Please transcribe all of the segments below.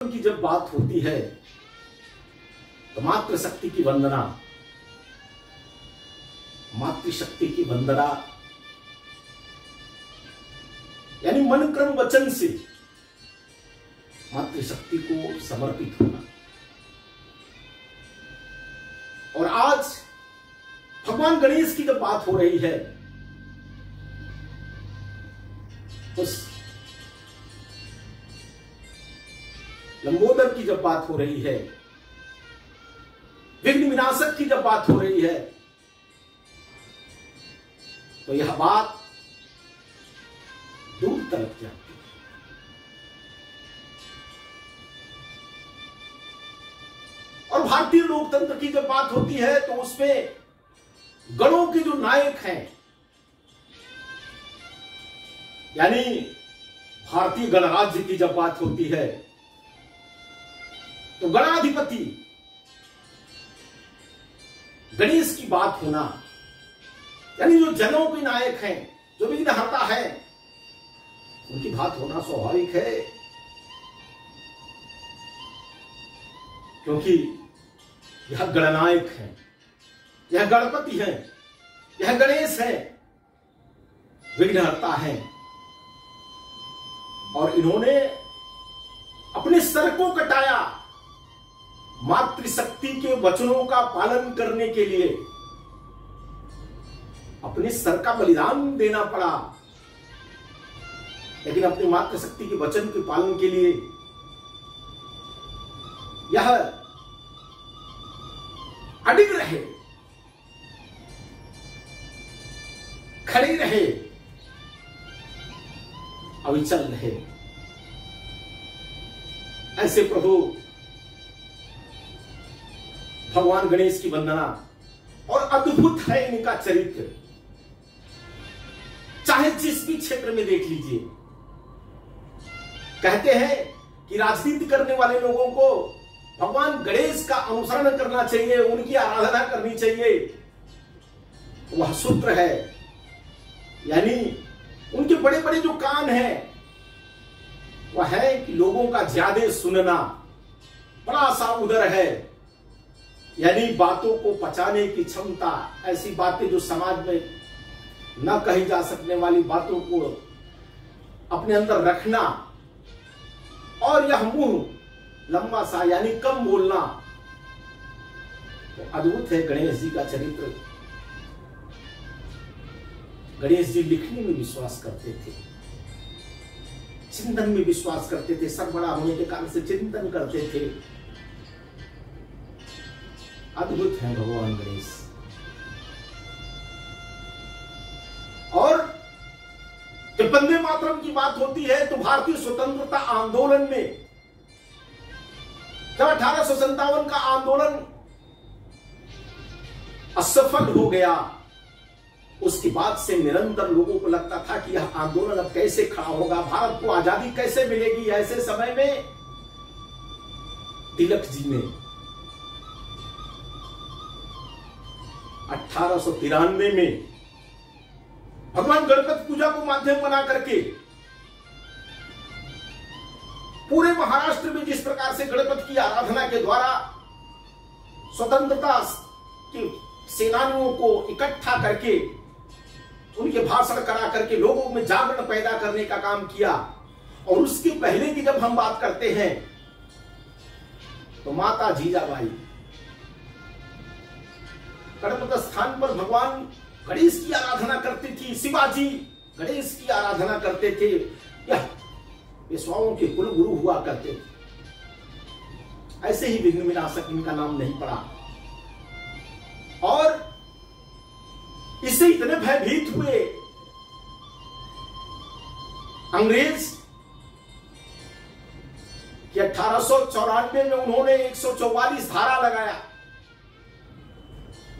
की जब बात होती है तो मातृशक्ति की वंदना, मातृशक्ति की वंदना यानी मन क्रम वचन से मातृशक्ति को समर्पित होना। और आज भगवान गणेश की जब बात हो रही है, उस लंबोदर की जब बात हो रही है, विघ्न विनाशक की जब बात हो रही है, तो यह बात दूर तक जाती है। और भारतीय लोकतंत्र की जब बात होती है तो उसमें गणों के जो नायक हैं, यानी भारतीय गणराज्य की जब बात होती है तो गणाधिपति गणेश की बात होना, यानी जो जनों के नायक हैं, जो विघ्नहर्ता है, उनकी बात होना स्वाभाविक है। क्योंकि यह गणनायक है, यह गणपति है, यह गणेश है, विघ्नहर्ता है। और इन्होंने अपने सर को कटाया मातृशक्ति के वचनों का पालन करने के लिए, अपने सर का बलिदान देना पड़ा, लेकिन अपनी मातृशक्ति के वचन के पालन के लिए यह अडिग रहे, खड़े रहे, अविचल रहे। ऐसे प्रभु भगवान गणेश की वंदना, और अद्भुत है इनका चरित्र। चाहे जिस भी क्षेत्र में देख लीजिए, कहते हैं कि राजनीति करने वाले लोगों को भगवान गणेश का अनुसरण करना चाहिए, उनकी आराधना करनी चाहिए। वह सूत्र है, यानी उनके बड़े बड़े जो कान हैं, वह है कि लोगों का ज्यादा सुनना, बड़ा सा उदर है, यानी बातों को पचाने की क्षमता, ऐसी बातें जो समाज में न कही जा सकने वाली बातों को अपने अंदर रखना, और यह मुंह लंबा सा, यानी कम बोलना। तो अद्भुत है गणेश जी का चरित्र। गणेश जी लिखने में विश्वास करते थे, चिंतन में विश्वास करते थे, सर बड़ा होने के कारण से चिंतन करते थे। अद्भुत है भगवान गणेश। और जब वंदे मातरम की बात होती है तो भारतीय स्वतंत्रता आंदोलन में जब 1857 का आंदोलन असफल हो गया, उसके बाद से निरंतर लोगों को लगता था कि यह आंदोलन अब कैसे खड़ा होगा, भारत को आजादी कैसे मिलेगी। ऐसे समय में तिलक जी ने 1893 में भगवान गणपति पूजा को माध्यम बना करके पूरे महाराष्ट्र में जिस प्रकार से गणपति की आराधना के द्वारा स्वतंत्रता के सेनानियों को इकट्ठा करके उनके भाषण करा करके लोगों में जागरण पैदा करने का काम किया। और उसके पहले की जब हम बात करते हैं तो माता जीजाबाई गणपति स्थान पर भगवान गणेश की आराधना करती थी, शिवाजी गणेश की आराधना करते थे। यह पेशवाओं के कुल गुरु हुआ करते थे। ऐसे ही विघ्न विनाशक इनका नाम नहीं पड़ा। और इससे इतने भयभीत हुए अंग्रेज कि 1894 में उन्होंने 144 धारा लगाया।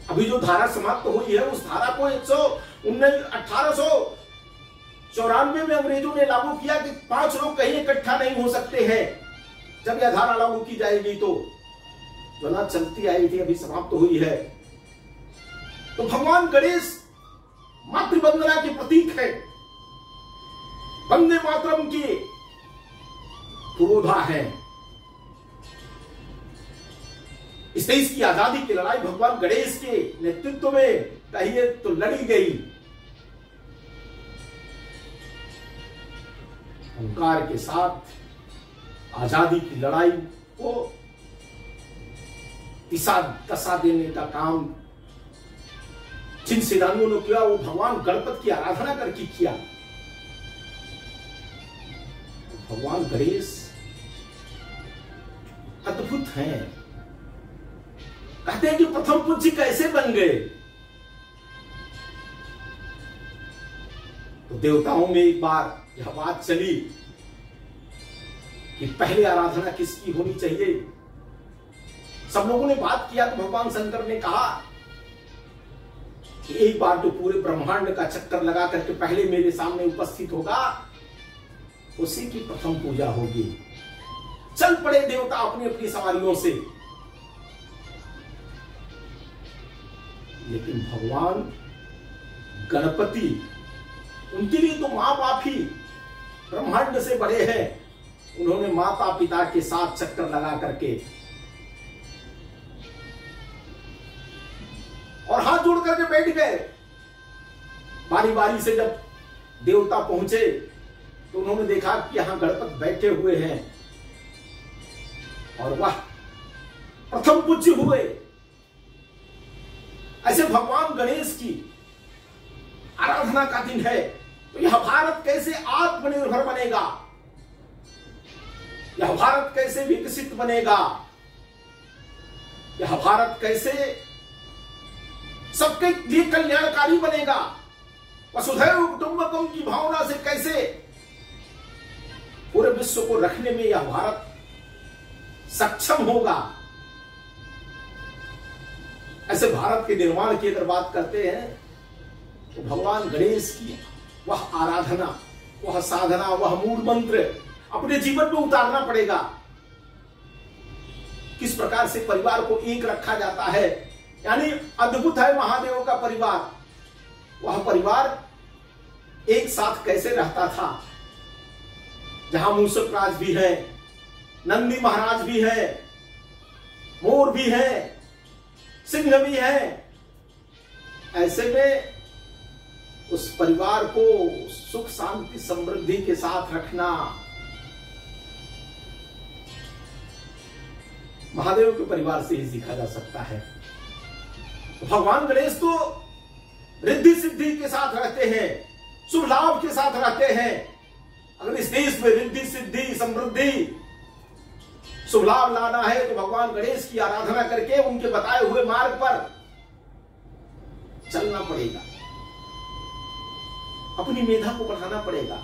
अभी जो धारा समाप्त हुई है उस धारा को 1894 में अंग्रेजों ने लागू किया कि 5 लोग कहीं इकट्ठा नहीं हो सकते हैं। जब यह धारा लागू की जाएगी तो जो ना चलती आई थी अभी समाप्त हुई है। तो भगवान गणेश मातृवंदना के प्रतीक है, वंदे मातरम के पुरोधा है, देश की आजादी की लड़ाई भगवान गणेश के नेतृत्व में कहिए तो लड़ी गई। ओंकार के साथ आजादी की लड़ाई को दिशा देने का काम जिन सेनानियों ने किया वो भगवान गणपति की आराधना करके किया। भगवान गणेश अद्भुत हैं। कहते हैं कि प्रथम पूज्य कैसे बन गए, तो देवताओं में एक बार यह बात चली कि पहले आराधना किसकी होनी चाहिए। सब लोगों ने बात किया तो भगवान शंकर ने कहा कि एक बार जो पूरे ब्रह्मांड का चक्कर लगा करके पहले मेरे सामने उपस्थित होगा उसी की प्रथम पूजा होगी। चल पड़े देवता अपनी अपनी सवारियों से, लेकिन भगवान गणपति उनके लिए तो मां बाप ही ब्रह्मांड से बड़े हैं। उन्होंने माता पिता के साथ चक्कर लगा करके और हाथ जोड़ करके बैठ गए। बारी बारी से जब देवता पहुंचे तो उन्होंने देखा कि यहां गणपति बैठे हुए हैं और वह प्रथम पूज्य हुए। ऐसे भगवान गणेश की आराधना का दिन है, तो यह भारत कैसे आत्मनिर्भर बनेगा, यह भारत कैसे विकसित बनेगा, यह भारत कैसे सबके लिए कल्याणकारी बनेगा, वसुधैव कुटुंबकम की भावना से कैसे पूरे विश्व को रखने में यह भारत सक्षम होगा। ऐसे भारत के निर्माण की अगर बात करते हैं तो भगवान गणेश की वह आराधना, वह साधना, वह मूल मंत्र अपने जीवन में उतारना पड़ेगा। किस प्रकार से परिवार को एक रखा जाता है, यानी अद्भुत है महादेव का परिवार। वह परिवार एक साथ कैसे रहता था, जहां मूषक राज भी है, नंदी महाराज भी है, मोर भी है, सिंह भी है। ऐसे में उस परिवार को सुख शांति समृद्धि के साथ रखना महादेव के परिवार से ही सीखा जा सकता है। भगवान गणेश तो रिद्धि सिद्धि के साथ रहते हैं, शुभ लाभ के साथ रहते हैं। अगर इस देश में रिद्धि सिद्धि समृद्धि शुभ लाभ लाना है तो भगवान गणेश की आराधना करके उनके बताए हुए मार्ग पर चलना पड़ेगा। अपनी मेधा को बढ़ाना पड़ेगा,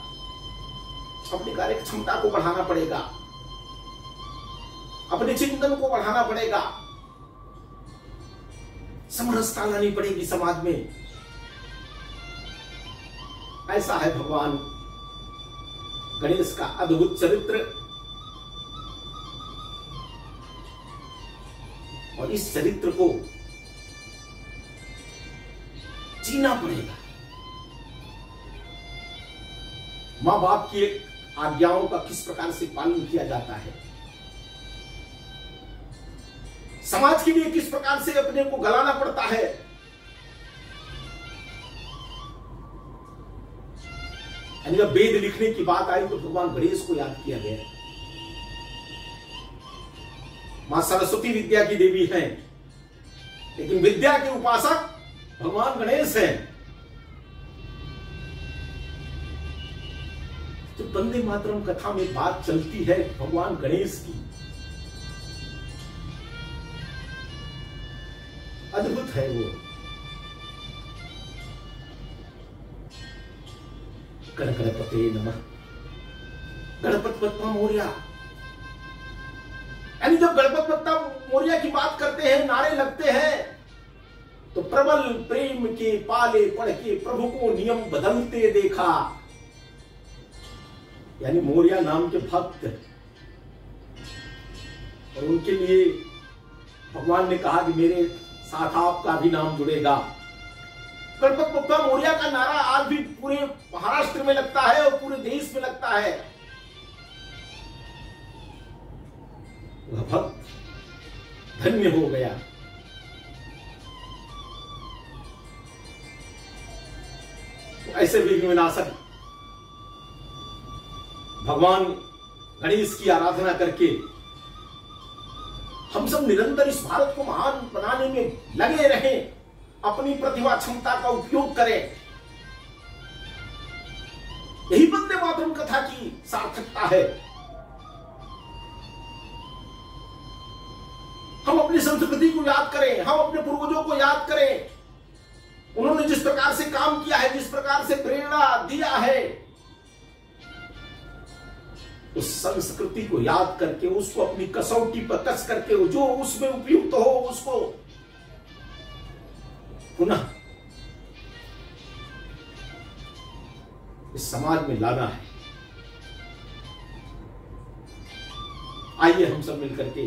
अपनी कार्य क्षमता को बढ़ाना पड़ेगा, अपने चिंतन को बढ़ाना पड़ेगा, समरसता लानी पड़ेगी समाज में। ऐसा है भगवान गणेश का अद्भुत चरित्र, और इस चरित्र को जीना पड़ेगा। मां बाप की आज्ञाओं का किस प्रकार से पालन किया जाता है, समाज के लिए किस प्रकार से अपने को गलाना पड़ता है। यानी जब वेद लिखने की बात आई तो भगवान गणेश को याद किया गया। मां सरस्वती विद्या की देवी हैं, लेकिन विद्या के उपासक भगवान गणेश हैं। जो वंदे मातरम कथा में बात चलती है भगवान गणेश की, अद्भुत है वो। गणपते नमः, गणपति बप्पा मोरया। यानी जब गणपति बप्पा मोरया की बात करते हैं, नारे लगते हैं, तो प्रबल प्रेम के पाले पढ़ के प्रभु को नियम बदलते देखा। यानी मोरया नाम के भक्त, और उनके लिए भगवान ने कहा कि मेरे साथ आपका भी नाम जुड़ेगा। गणपति बप्पा मोरया का नारा आज भी पूरे महाराष्ट्र में लगता है और पूरे देश में लगता है। वह भक्त धन्य हो गया। से विघ्न विनाशक भगवान गणेश की आराधना करके हम सब निरंतर इस भारत को महान बनाने में लगे रहें, अपनी प्रतिभा क्षमता का उपयोग करें। यही वंदे मातरम कथा की सार्थकता है। हम अपनी संस्कृति को याद करें, हम अपने पूर्वजों को याद करें, उन्होंने जिस प्रकार से काम किया है, जिस प्रकार से प्रेरणा दिया है, उस संस्कृति को याद करके उसको अपनी कसौटी पर कस करके जो उसमें उपयुक्त हो उसको पुनः इस समाज में लाना है। आइए हम सब मिलकर के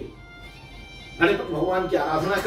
गणपति भगवान की आराधना करें।